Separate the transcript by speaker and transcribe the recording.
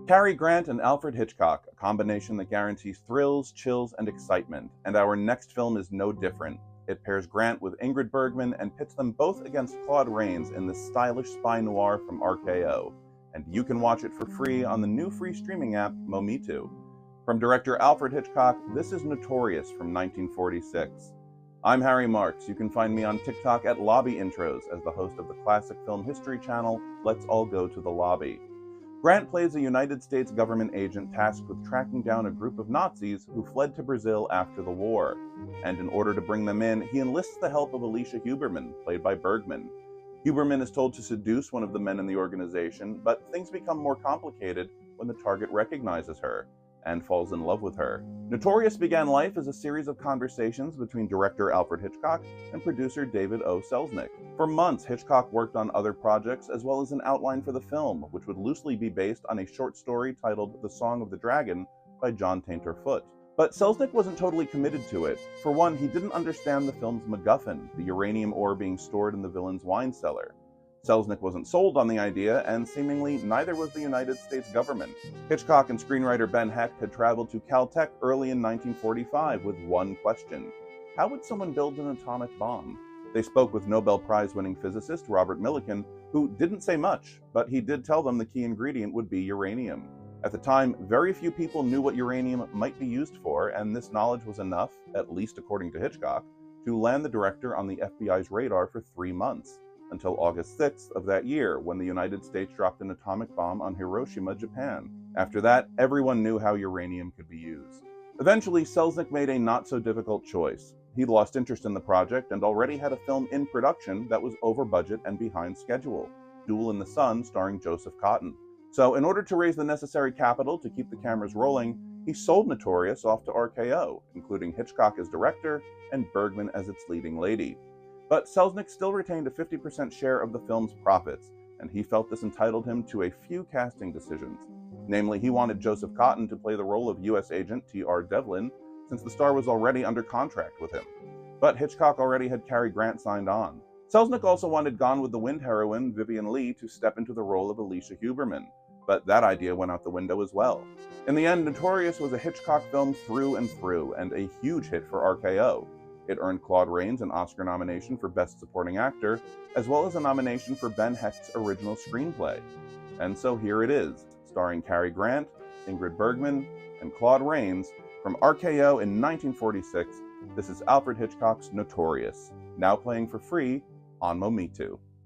Speaker 1: Cary Grant and Alfred Hitchcock, a combination that guarantees thrills, chills, and excitement, and our next film is no different. It pairs Grant with Ingrid Bergman and pits them both against Claude Rains in this stylish spy noir from RKO. And you can watch it for free on the new free streaming app Momitu. From director Alfred Hitchcock, this is Notorious from 1946. I'm Harry Marks. You can find me on TikTok at Lobby Intros as the host of the classic film history channel Let's All Go to the Lobby. Grant plays a United States government agent tasked with tracking down a group of Nazis who fled to Brazil after the war. And in order to bring them in, he enlists the help of Alicia Huberman, played by Bergman. Huberman is told to seduce one of the men in the organization, but things become more complicated when the target recognizes her and falls in love with her. Notorious began life as a series of conversations between director Alfred Hitchcock and producer David O. Selznick. For months, Hitchcock worked on other projects as well as an outline for the film, which would loosely be based on a short story titled The Song of the Dragon by John Tainter Foote. But Selznick wasn't totally committed to it. For one, he didn't understand the film's MacGuffin, the uranium ore being stored in the villain's wine cellar. Selznick wasn't sold on the idea, and seemingly neither was the United States government. Hitchcock and screenwriter Ben Hecht had traveled to Caltech early in 1945 with one question: how would someone build an atomic bomb? They spoke with Nobel Prize-winning physicist Robert Millikan, who didn't say much, but he did tell them the key ingredient would be uranium. At the time, very few people knew what uranium might be used for, and this knowledge was enough, at least according to Hitchcock, to land the director on the FBI's radar for 3 months, until August 6th of that year, when the United States dropped an atomic bomb on Hiroshima, Japan. After that, everyone knew how uranium could be used. Eventually, Selznick made a not-so-difficult choice. He'd lost interest in the project and already had a film in production that was over budget and behind schedule, Duel in the Sun starring Joseph Cotten. So in order to raise the necessary capital to keep the cameras rolling, he sold Notorious off to RKO, including Hitchcock as director and Bergman as its leading lady. But Selznick still retained a 50% share of the film's profits, and he felt this entitled him to a few casting decisions. Namely, he wanted Joseph Cotten to play the role of U.S. agent T.R. Devlin, since the star was already under contract with him. But Hitchcock already had Cary Grant signed on. Selznick also wanted Gone with the Wind heroine Vivien Leigh to step into the role of Alicia Huberman, but that idea went out the window as well. In the end, Notorious was a Hitchcock film through and through, and a huge hit for RKO. It earned Claude Rains an Oscar nomination for Best Supporting Actor, as well as a nomination for Ben Hecht's original screenplay. And so here it is, starring Cary Grant, Ingrid Bergman, and Claude Rains. From RKO in 1946, this is Alfred Hitchcock's Notorious, now playing for free on Momitu.